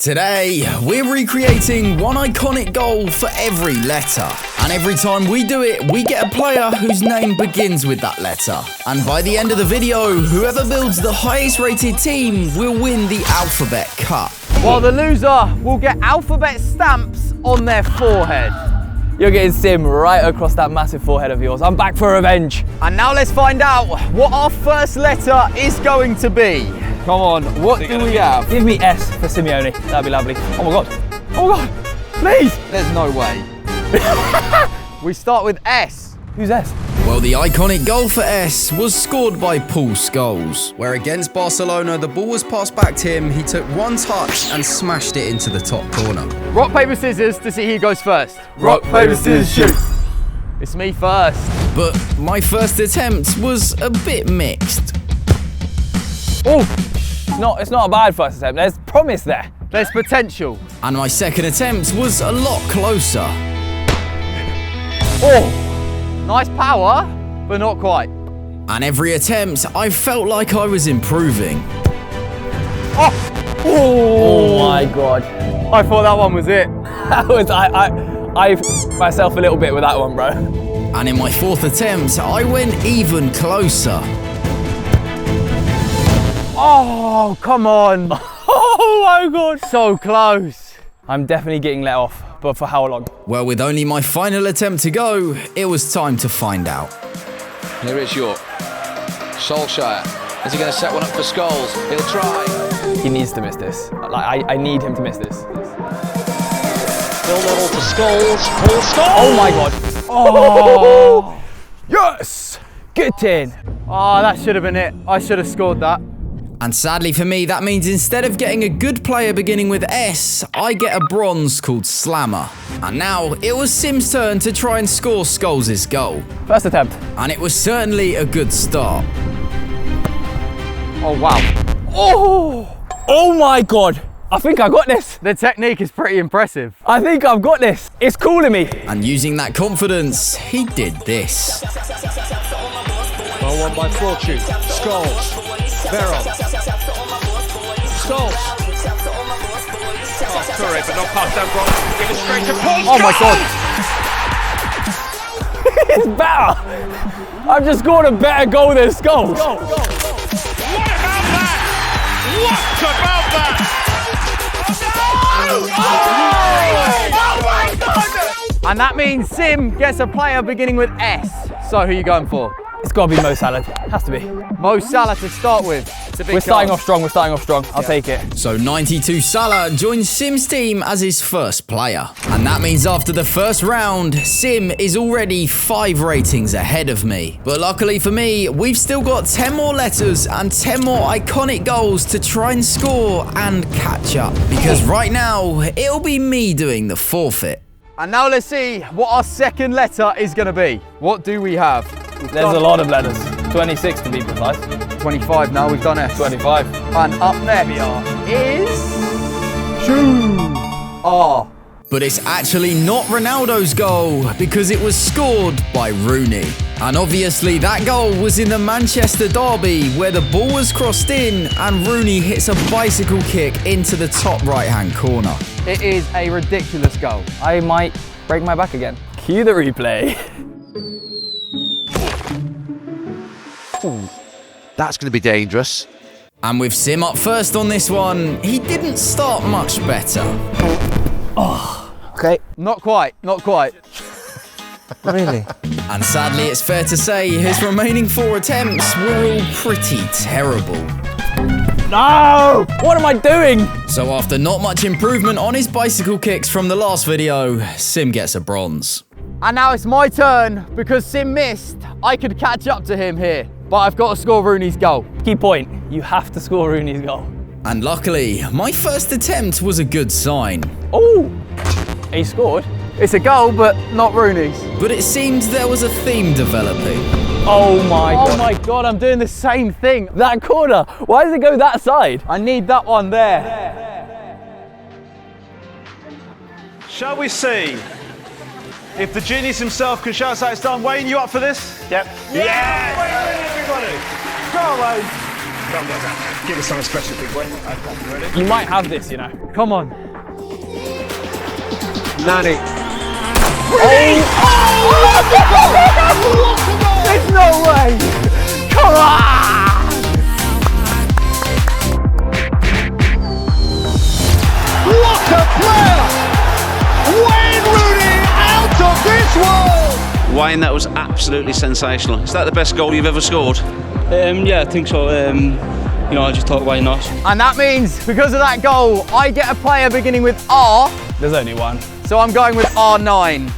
Today, we're recreating one iconic goal for every letter. And every time we do it, we get a player whose name begins with that letter. And by the end of the video, whoever builds the highest rated team will win the Alphabet Cup. While the loser will get alphabet stamps on their forehead. You're getting Sim right across that massive forehead of yours. I'm back for revenge. And now let's find out what our first letter is going to be. Come on, what do we have? Give me S for Simeone. That'd be lovely. Oh my God. Oh my God. Please. There's no way. We start with S. Who's S? Well, the iconic goal for S was scored by Paul Scholes, where against Barcelona, the ball was passed back to him, he took one touch and smashed it into the top corner. Rock, paper, scissors to see who goes first. Rock, paper, scissors, shoot. It's me first. But my first attempt was a bit mixed. Oh, it's not a bad first attempt. There's promise there. There's potential. And my second attempt was a lot closer. Oh, nice power, but not quite. And every attempt, I felt like I was improving. Oh my God. I thought that one was it. That was, I myself a little bit with that one, bro. And in my fourth attempt, I went even closer. Oh, come on. Oh my God. So close. I'm definitely getting let off, but for how long? Well, with only my final attempt to go, it was time to find out. Here is York. Solskjaer. Is he going to set one up for Scholes? He'll try. He needs to miss this. Like, I need him to miss this. Still level to Scholes. Paul Scholes! Oh my God. Oh! Yes! Get in. Oh, that should have been it. I should have scored that. And sadly for me, that means instead of getting a good player beginning with S, I get a bronze called Slammer. And now, it was Sim's turn to try and score Scholes' goal. First attempt. And it was certainly a good start. Oh, wow. Oh! Oh my God. I think I got this. The technique is pretty impressive. I think I've got this. It's calling me. And using that confidence, he did this. Well won by Fortune. Scholes. Veron. Scholes. Oh, sorry, but not past that wrong. Give it straight to Paul. Oh my God. It's better. I've just scored a better goal than Scholes. What about that? What about that? Oh my God! And that means Sim gets a player beginning with S. So who are you going for? It's got to be Mo Salah. Has to be. Mo Salah to start with. It's a big We're starting chance. off strong. I'll take it. So 92 Salah joins Sim's team as his first player. And that means after the first round, Sim is already 5 ratings ahead of me. But luckily for me, we've still got 10 more letters and 10 more iconic goals to try and score and catch up. Because right now, it'll be me doing the forfeit. And now let's see what our second letter is going to be. What do we have? There's a lot of letters. 26 to be precise. 25 now, we've done S. 25. And up next is... R. But it's actually not Ronaldo's goal because it was scored by Rooney. And obviously that goal was in the Manchester derby where the ball was crossed in and Rooney hits a bicycle kick into the top right-hand corner. It is a ridiculous goal. I might break my back again. Cue the replay. Ooh, that's going to be dangerous. And with Sim up first on this one, he didn't start much better. Oh, okay. Not quite. Really? And sadly, it's fair to say his remaining 4 attempts were all pretty terrible. No! What am I doing? So after not much improvement on his bicycle kicks from the last video, Sim gets a bronze. And now it's my turn because Sim missed. I could catch up to him here, but I've got to score Rooney's goal. Key point, you have to score Rooney's goal. And luckily, my first attempt was a good sign. Oh! He scored. It's a goal, but not Rooney's. But it seemed there was a theme developing. Oh my God. Oh my God, I'm doing the same thing. That corner. Why does it go that side? I need that one there. Shall we see if the genius himself can show us how it's done? Wayne, you up for this? Yep. Yeah! Wayne, everybody! Go on, Wayne. Give us something special, big boy. Ready? You might have this, you know. Come on. Nani. There's no way. Come on. What a player! Wayne Rooney out of this world! Wayne, that was absolutely sensational. Is that the best goal you've ever scored? Yeah, I think so. You know, I just thought, why not? And that means, because of that goal, I get a player beginning with R. There's only one. So I'm going with R9.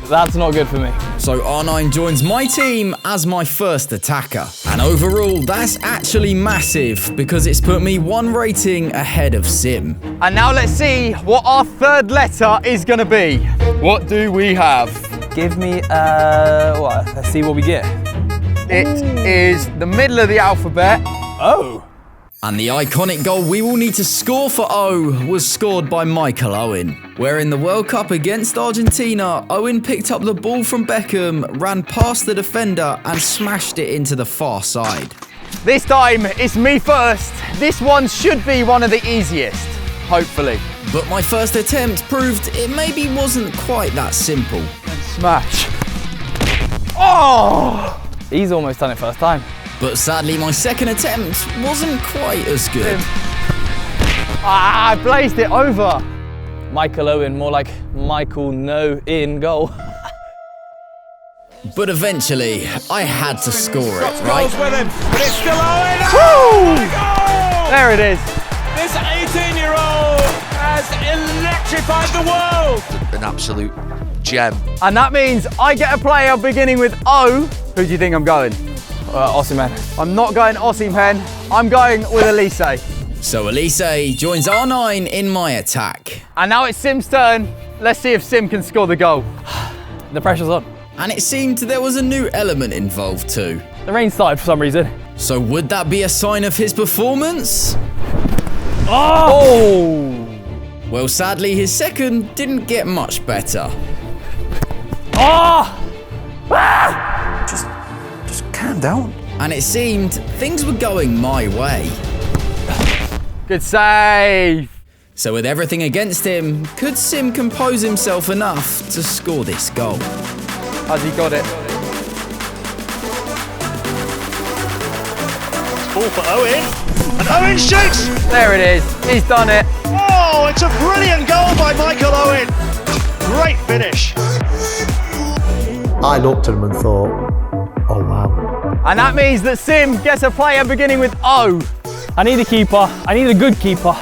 That's not good for me. So R9 joins my team as my first attacker. And overall, that's actually massive because it's put me 1 rating ahead of Sim. And now let's see what our third letter is going to be. What do we have? Give me, what? Let's see what we get. It is the middle of the alphabet. Oh. And the iconic goal we will need to score for O was scored by Michael Owen, where in the World Cup against Argentina, Owen picked up the ball from Beckham, ran past the defender and smashed it into the far side. This time, it's me first. This one should be one of the easiest, hopefully. But my first attempt proved it maybe wasn't quite that simple. Smash. Oh! He's almost done it first time. But sadly, my second attempt wasn't quite as good. I blazed it over. Michael Owen, more like Michael No in goal. But eventually, I had to score it, right? With him, but it's still Owen. Woo! Goal! There it is. This 18-year-old has electrified the world. An absolute gem. And that means I get a player beginning with O. Who do you think I'm going? Osimhen. I'm not going Osimhen. I'm going with Elise. So Elise joins R9 in my attack. And now it's Sim's turn. Let's see if Sim can score the goal. The pressure's on. And it seemed there was a new element involved too. The rain started for some reason. So would that be a sign of his performance? Oh! Well, sadly, his second didn't get much better. Oh! Just calm down. And it seemed things were going my way. Good save. So with everything against him, could Sim compose himself enough to score this goal? Has he got it? Ball for Owen. And Owen shoots! There it is. He's done it. Oh, it's a brilliant goal by Michael Owen. Great finish. I looked at him and thought, oh wow. And that means that Sim gets a player beginning with O. I need a keeper. I need a good keeper.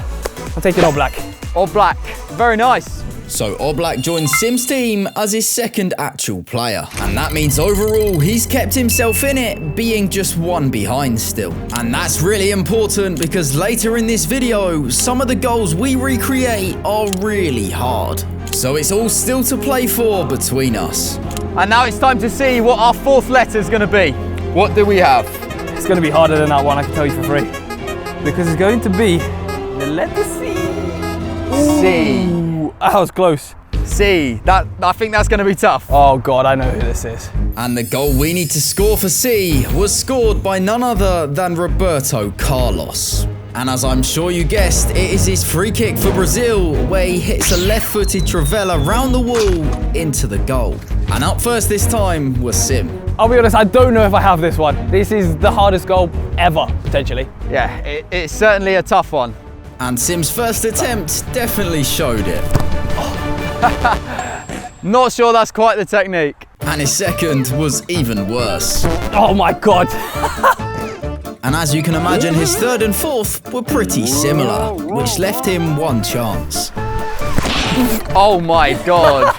I'm taking All Black. Or Black. Very nice. So Oblak joins Sim's team as his second actual player. And that means overall, he's kept himself in it, being just 1 behind still. And that's really important because later in this video, some of the goals we recreate are really hard. So it's all still to play for between us. And now it's time to see what our fourth letter is going to be. What do we have? It's going to be harder than that one, I can tell you for free. Because it's going to be the letter C. C. Ooh, that was close. C. I think that's going to be tough. Oh God, I know who this is. And the goal we need to score for C was scored by none other than Roberto Carlos. And as I'm sure you guessed, it is his free kick for Brazil, where he hits a left-footed trivela round the wall into the goal. And up first this time was Sim. I'll be honest, I don't know if I have this one. This is the hardest goal ever, potentially. Yeah, it's certainly a tough one. And Sim's first attempt definitely showed it. Not sure that's quite the technique. And his second was even worse. Oh my God. And as you can imagine, his third and fourth were pretty similar, which left him 1 chance. Oh my God.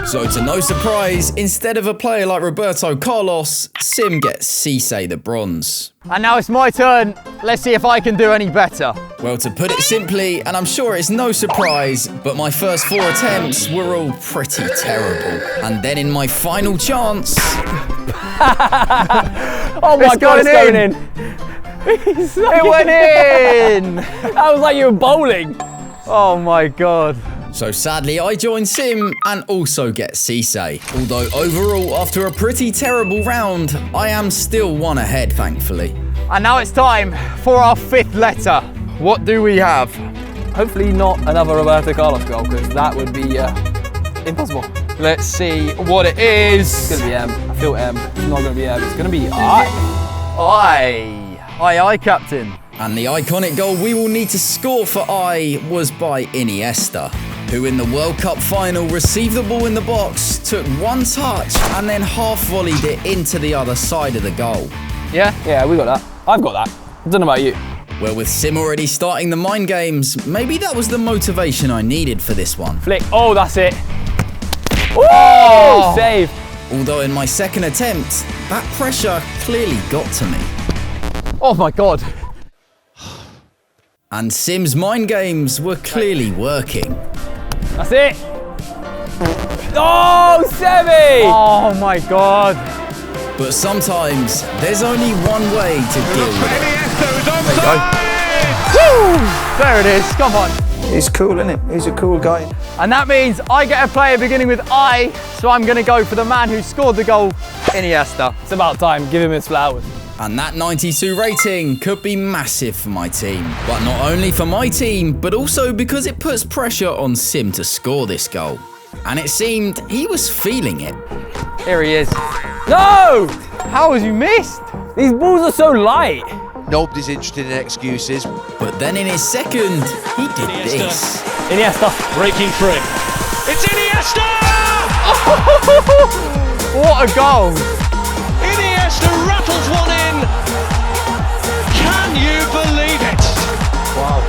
So to no surprise, instead of a player like Roberto Carlos, Sim gets Cisse the bronze. And now it's my turn. Let's see if I can do any better. Well, to put it simply, and I'm sure it's no surprise, but my first 4 attempts were all pretty terrible. And then in my final chance... Oh my God, it's going in. It went in. That was like you were bowling. Oh my God. So sadly, I join Sim and also get Cisse. Although overall, after a pretty terrible round, I am still 1 ahead, thankfully. And now it's time for our 5th letter. What do we have? Hopefully not another Roberto Carlos goal, because that would be impossible. Let's see what it is. It's gonna be M. I feel M. It's not gonna be M. It's gonna be I. Aye, captain. And the iconic goal we will need to score for I was by Iniesta, who in the World Cup final received the ball in the box, took one touch and then half volleyed it into the other side of the goal. Yeah? Yeah, we got that. I've got that. I don't know about you. Well, with Sim already starting the mind games, maybe that was the motivation I needed for this one. Flick. Oh, that's it. Oh! Save. Although in my second attempt, that pressure clearly got to me. Oh my God. And Sim's mind games were clearly working. That's it. Oh, Sebi! Oh my God. But sometimes there's only one way to deal with it. There you go. Woo! There it is, come on. He's cool, isn't he? He's a cool guy. And that means I get a player beginning with I, so I'm going to go for the man who scored the goal, Iniesta. It's about time. Give him his flowers. And that 92 rating could be massive for my team. But not only for my team, but also because it puts pressure on Sim to score this goal. And it seemed he was feeling it. Here he is. No! How has you missed? These balls are so light. Nobody's interested in excuses. But then in his second, he did this. Iniesta. Breaking free. It's Iniesta! What a goal. Iniesta rattles one in. Can you believe it? Wow.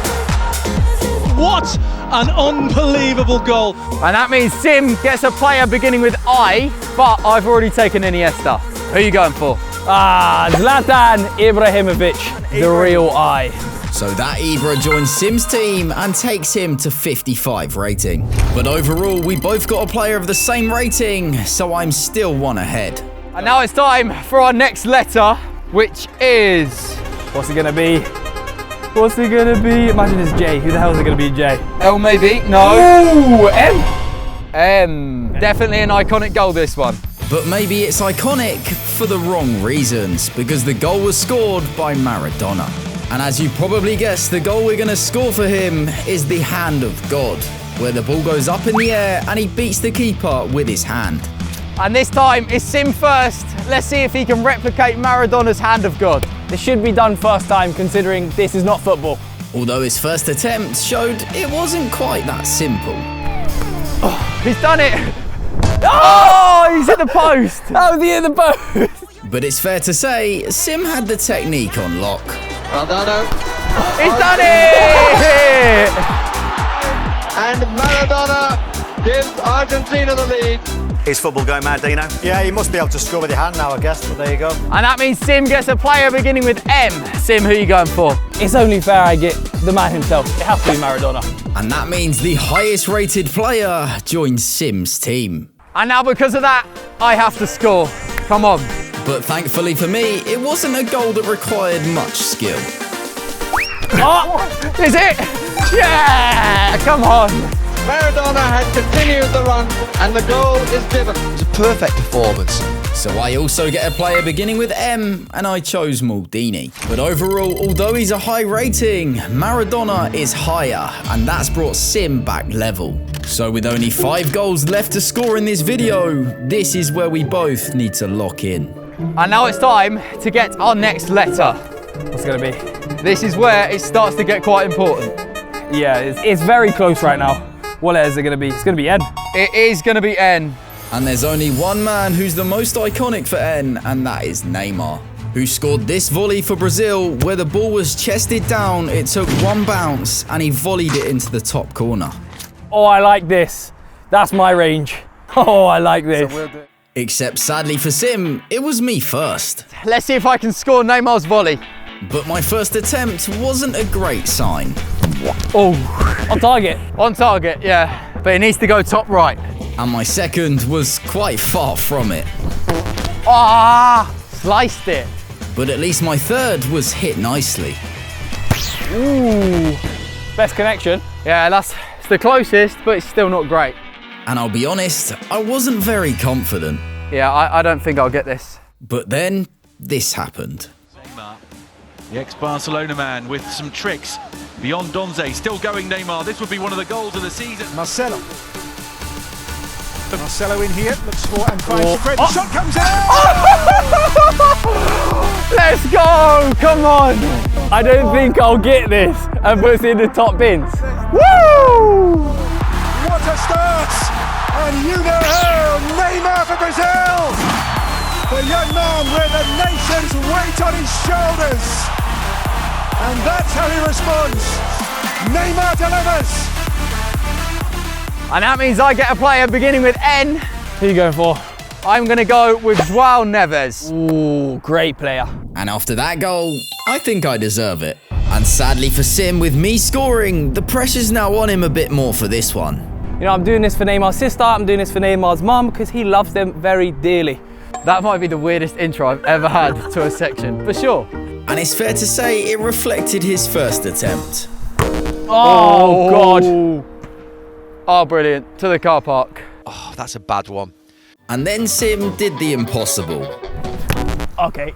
What an unbelievable goal. And that means Sim gets a player beginning with I, but I've already taken Iniesta. Who are you going for? Zlatan Ibrahimovic, the real I. So that Ibra joins Sim's team and takes him to 55 rating. But overall, we both got a player of the same rating, so I'm still one ahead. And now it's time for our next letter, which is... What's it gonna be? What's it gonna be? Imagine it's J. Who the hell is it gonna be, J? L maybe? No. Ooh, M. M. Definitely an iconic goal, this one. But maybe it's iconic for the wrong reasons, because the goal was scored by Maradona. And as you probably guessed, the goal we're going to score for him is the hand of God, where the ball goes up in the air and he beats the keeper with his hand. And this time it's Sim first. Let's see if he can replicate Maradona's hand of God. This should be done first time, considering this is not football. Although his first attempt showed it wasn't quite that simple. Oh, he's done it. Oh, he's hit the post. How was he hit the post? But it's fair to say, Sim had the technique on lock. Maradona. He's done it! And Maradona gives Argentina the lead. Is football going mad, Dino? Yeah, you must be able to score with your hand now, I guess, but there you go. And that means Sim gets a player beginning with M. Sim, who are you going for? It's only fair I get the man himself. It has to be Maradona. And that means the highest rated player joins Sim's team. And now because of that, I have to score. Come on. But thankfully for me, it wasn't a goal that required much skill. Oh, is it? Yeah, come on. Maradona has continued the run and the goal is given. It's a perfect performance. So I also get a player beginning with M, and I chose Maldini. But overall, although he's a high rating, Maradona is higher, and that's brought Sim back level. So with only 5 goals left to score in this video, this is where we both need to lock in. And now it's time to get our next letter. What's it gonna be? This is where it starts to get quite important. Yeah, it's very close right now. What letter is it gonna be? It's gonna be N. It is gonna be N. And there's only one man who's the most iconic for N, and that is Neymar, who scored this volley for Brazil, where the ball was chested down, it took one bounce, and he volleyed it into the top corner. Oh, I like this. That's my range. Oh, I like this. Except sadly for Sim, it was me first. Let's see if I can score Neymar's volley. But my first attempt wasn't a great sign. Oh, on target. On target, yeah. But it needs to go top right. And my second was quite far from it. Ah, sliced it. But at least my third was hit nicely. Ooh, best connection. Yeah, it's the closest, but it's still not great. And I'll be honest, I wasn't very confident. Yeah, I don't think I'll get this. But then, this happened. Neymar The ex-Barcelona man with some tricks beyond Donze. Still going Neymar. This would be one of the goals of the season. Marcelo in here, looks for and finds Fred. The shot comes in! Let's go! Come on! I don't think I'll get this and puts in the top bins. Woo! What a start! And you know how! Neymar for Brazil! The young man with the nation's weight on his shoulders. And that's how he responds. Neymar delivers. And that means I get a player beginning with N. Who are you going for? I'm going to go with João Neves. Ooh, great player. And after that goal, I think I deserve it. And sadly for Sim, with me scoring, the pressure's now on him a bit more for this one. You know, I'm doing this for Neymar's sister, I'm doing this for Neymar's mum, because he loves them very dearly. That might be the weirdest intro I've ever had to a section, for sure. And it's fair to say it reflected his first attempt. Oh, God. Oh, brilliant. To the car park. Oh, that's a bad one. And then Sim did the impossible. Okay.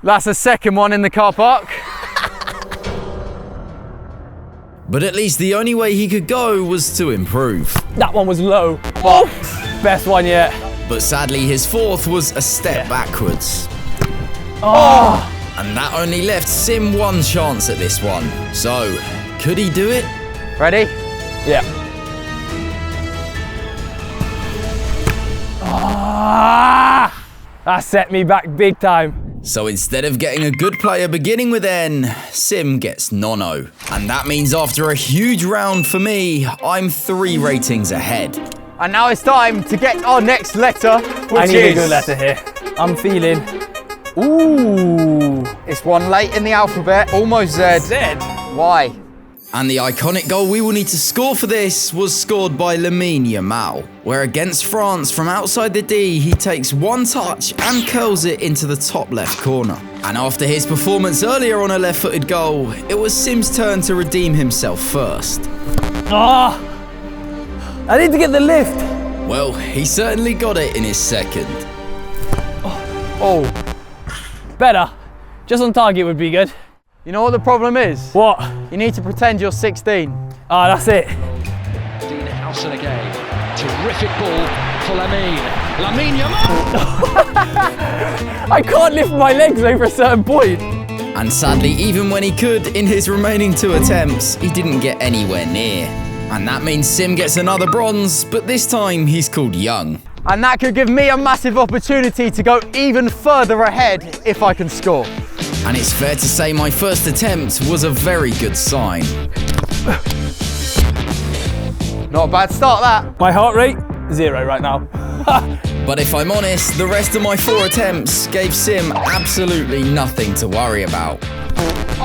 That's the second one in the car park. But at least the only way he could go was to improve. That one was low. Oh, best one yet. But sadly, his fourth was a step backwards. Oh! And that only left Sim one chance at this one. So, could he do it? Ready? Yeah. Ah! That set me back big time. So instead of getting a good player beginning with N, Sim gets Nono. And that means after a huge round for me, I'm 3 ratings ahead. And now it's time to get our next letter, which I need a good letter here. I'm feeling... Ooh. It's one late in the alphabet, almost Z. Z? Why? And the iconic goal we will need to score for this was scored by Yamal, where against France from outside the D, he takes one touch and curls it into the top left corner. And after his performance earlier on a left-footed goal, it was Sim's turn to redeem himself first. Ah! I need to get the lift. Well, he certainly got it in his second. Oh. Better. Just on target would be good. You know what the problem is? What? You need to pretend you're 16. Ah, that's it. Dean Howson again. Terrific ball for Lamine Yamal. I can't lift my legs over a certain point. And sadly, even when he could, in his remaining 2 attempts, he didn't get anywhere near. And that means Sim gets another bronze, but this time he's called Young. And that could give me a massive opportunity to go even further ahead if I can score. And it's fair to say my first attempt was a very good sign. Not a bad start, that. My heart rate, 0 right now. But if I'm honest, the rest of my 4 attempts gave Sim absolutely nothing to worry about.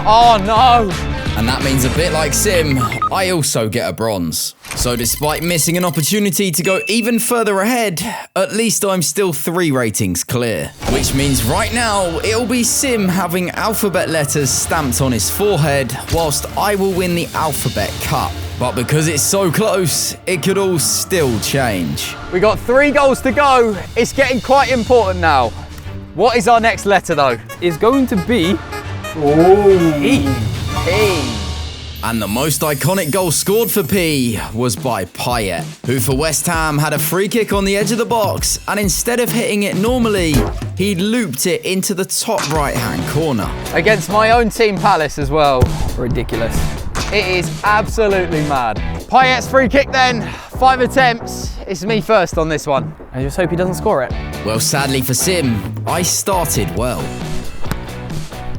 Oh no! And that means a bit like Sim, I also get a bronze. So despite missing an opportunity to go even further ahead, at least I'm still 3 ratings clear. Which means right now, it'll be Sim having alphabet letters stamped on his forehead, whilst I will win the alphabet cup. But because it's so close, it could all still change. We got 3 goals to go. It's getting quite important now. What is our next letter though? It's going to be... E. P. And the most iconic goal scored for P was by Payet, who for West Ham had a free kick on the edge of the box, and instead of hitting it normally, he looped it into the top right-hand corner. Against my own team Palace as well. Ridiculous. It is absolutely mad. Payet's free kick then. 5 attempts. It's me first on this one. I just hope he doesn't score it. Well, sadly for Sim, I started well.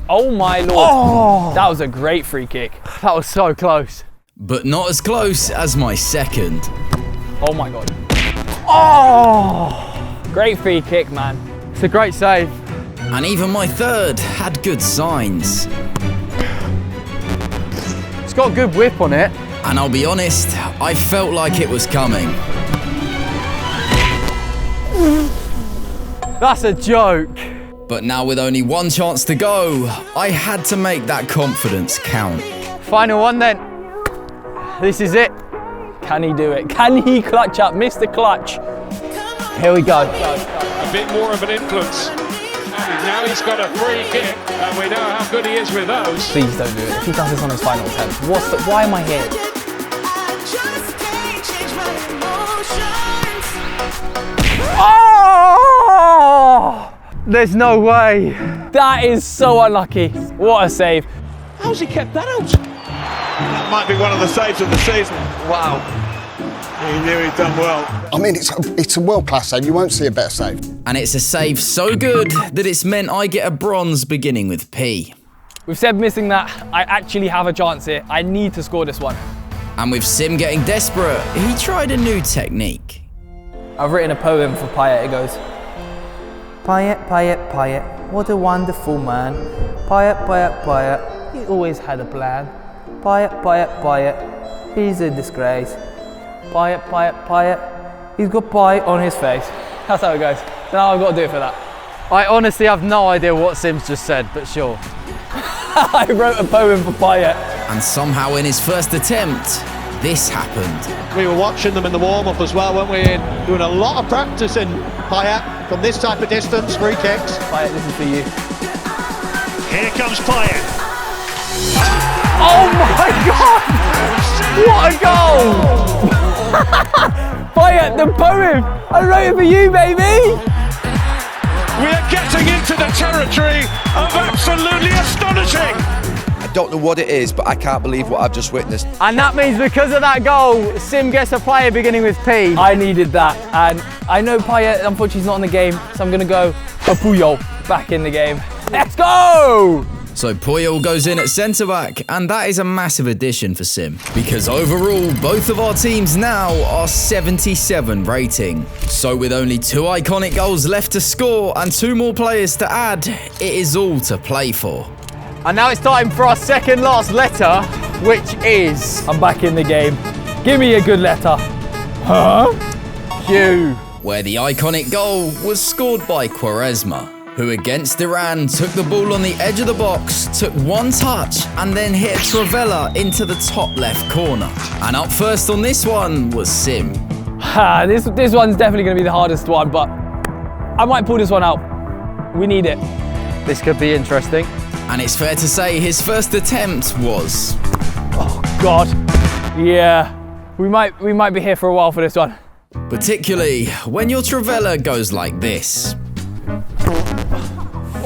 Oh my lord. Oh! That was a great free kick. That was so close. But not as close as my second. Oh my god. Oh! Great free kick, man. It's a great save. And even my third had good signs. It's got a good whip on it. And I'll be honest, I felt like it was coming. That's a joke. But now with only 1 chance to go, I had to make that confidence count. Final one then. This is it. Can he do it? Can he clutch up? Mr. Clutch. Here we go. A bit more of an influence. Now he's got a free kick, and we know how good he is with those. Please don't do it. If he does this on his final attempt, why am I here? Oh! There's no way. That is so unlucky. What a save. How's he kept that out? That might be one of the saves of the season. Wow. He knew he'd done well. I mean, it's a world-class save. You won't see a better save. And it's a save so good that it's meant I get a bronze beginning with P. With Seb missing that, I actually have a chance here. I need to score this one. And with Sim getting desperate, he tried a new technique. I've written a poem for Payet. It goes, Payet, Payet, Payet, what a wonderful man. Payet, Payet, Payet, he always had a plan. Payet, Payet, Payet, he's a disgrace. Payet, Payet, Payet, he's got pie on his face. That's how it goes. So now I've got to do it for that. I honestly have no idea what Sim's just said, but sure. I wrote a poem for Payet. And somehow in his first attempt, this happened. We were watching them in the warm-up as well, weren't we? Doing a lot of practice in Payet from this type of distance, free kicks. Payet, this is for you. Here comes Payet. Oh my God! What a goal! Payet, the poem! I wrote it for you, baby! We are getting into the territory of absolutely astonishing. I don't know what it is, but I can't believe what I've just witnessed. And that means because of that goal, Sim gets a player beginning with P. I needed that, and I know Payet, unfortunately, he's not in the game, so I'm going to go for Puyol back in the game. Let's go! So Puyol goes in at centre-back, and that is a massive addition for Sim, because overall, both of our teams now are 77 rating. So with only 2 iconic goals left to score and 2 more players to add, it is all to play for. And now it's time for our second last letter, which is... I'm back in the game. Give me a good letter. Huh? Q. Where the iconic goal was scored by Quaresma, who against Iran took the ball on the edge of the box, took one touch, and then hit a trivela into the top left corner. And up first on this one was Sim. This one's definitely going to be the hardest one, but I might pull this one out. We need it. This could be interesting. And it's fair to say his first attempt was... Oh, God. Yeah, we might be here for a while for this one. Particularly when your trivela goes like this.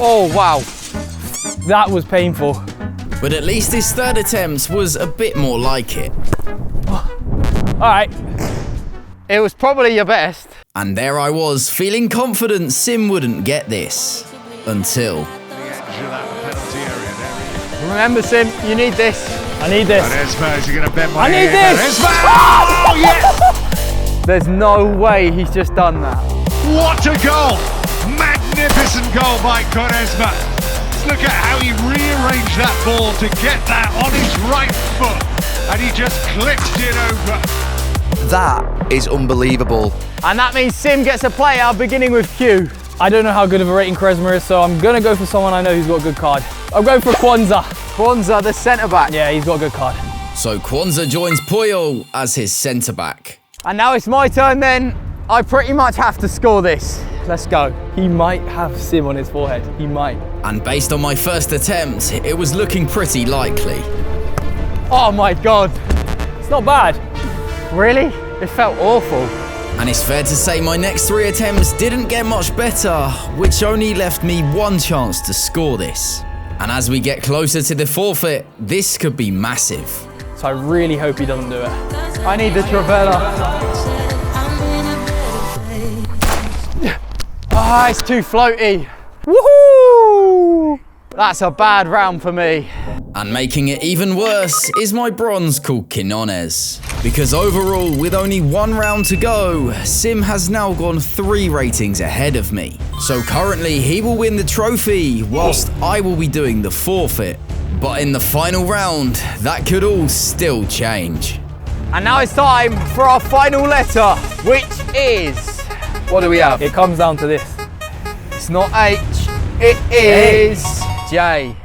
Oh, wow. That was painful. But at least his third attempt was a bit more like it. All right. It was probably your best. And there I was, feeling confident Sim wouldn't get this. Until... Remember, Sim, you need this. I need this. Quaresma, is he going to bend my I need ear? this. Oh, yes! There's no way he's just done that. What a goal! Magnificent goal by Quaresma. Look at how he rearranged that ball to get that on his right foot, and he just clipped it over. That is unbelievable. And that means Sim gets a player beginning with Q. I don't know how good of a rating Quaresma is, so I'm going to go for someone I know who's got a good card. I'm going for Kwanzaa. Kwanzaa, the centre-back. Yeah, he's got a good card. So Kwanzaa joins Puyol as his centre-back. And now it's my turn then. I pretty much have to score this. Let's go. He might have Sim on his forehead. He might. And based on my first attempt, it was looking pretty likely. Oh my God. It's not bad. Really? It felt awful. And it's fair to say my next 3 attempts didn't get much better, which only left me 1 chance to score this. And as we get closer to the forfeit, this could be massive. So I really hope he doesn't do it. I need the trivela. Ah, it's too floaty. Woohoo! That's a bad round for me. And making it even worse is my bronze called Quinones. Because overall, with only 1 round to go, Sim has now gone 3 ratings ahead of me. So currently, he will win the trophy, whilst I will be doing the forfeit. But in the final round, that could all still change. And now it's time for our final letter, which is... What do we have? It comes down to this. It's not H, it is J.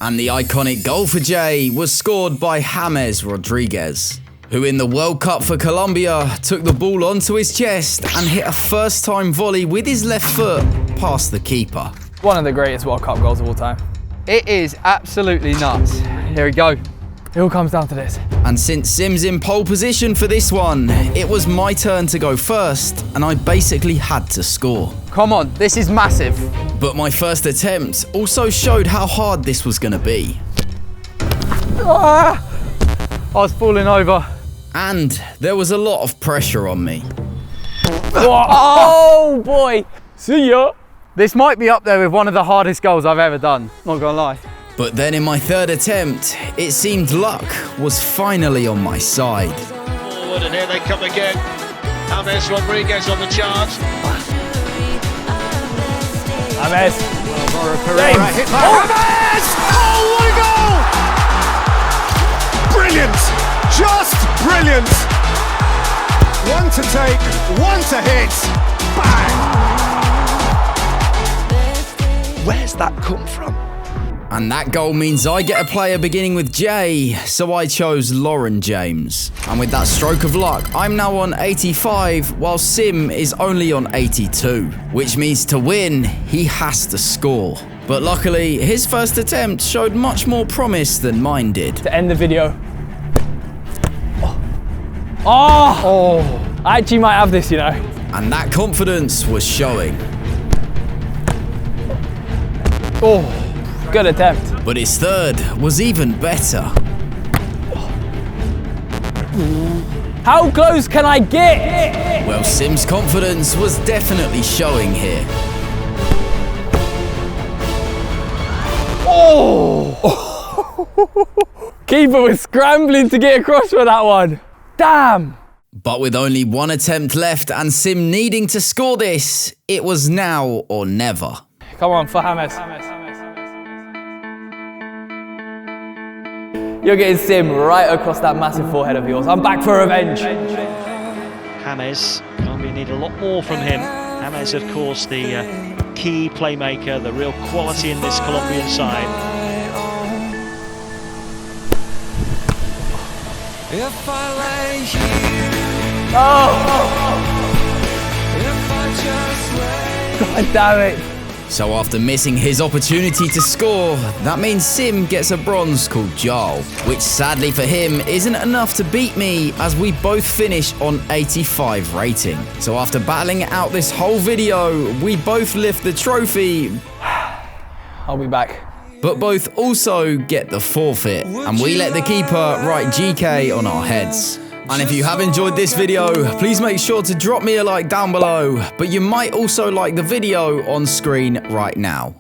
And the iconic goal for Jay was scored by James Rodriguez, who in the World Cup for Colombia took the ball onto his chest and hit a first-time volley with his left foot past the keeper. One of the greatest World Cup goals of all time. It is absolutely nuts. Here we go. It all comes down to this. And since Sim's in pole position for this one, it was my turn to go first, and I basically had to score. Come on, this is massive. But my first attempt also showed how hard this was going to be. Ah! I was falling over. And there was a lot of pressure on me. Oh boy! See ya! This might be up there with one of the hardest goals I've ever done, not gonna lie. But then in my third attempt, it seemed luck was finally on my side. Forward, and here they come again. James Rodriguez on the charge. James. Pereira hit by James! Oh, what a goal! Brilliant! Just brilliant! One to take, one to hit. Bang! Where's that come from? And that goal means I get a player beginning with J, so I chose Lauren James. And with that stroke of luck, I'm now on 85, while Sim is only on 82. Which means to win, he has to score. But luckily, his first attempt showed much more promise than mine did. To end the video. Oh! I actually might have this, you know. And that confidence was showing. Oh, good attempt. But his third was even better. How close can I get? Well, Sim's confidence was definitely showing here. Oh! Keeper was scrambling to get across for that one. Damn! But with only one attempt left and Sim needing to score this, it was now or never. Come on, for James. You're getting Sim right across that massive forehead of yours. I'm back for revenge. James, Colombia need a lot more from him. James, of course, the key playmaker, the real quality in this Colombian side. If I lay here, God damn it. So after missing his opportunity to score, that means Sim gets a bronze called Jarl, which sadly for him isn't enough to beat me as we both finish on 85 rating. So after battling it out this whole video, we both lift the trophy. I'll be back. But both also get the forfeit, and we let the keeper write GK on our heads. And if you have enjoyed this video, please make sure to drop me a like down below, but you might also like the video on screen right now.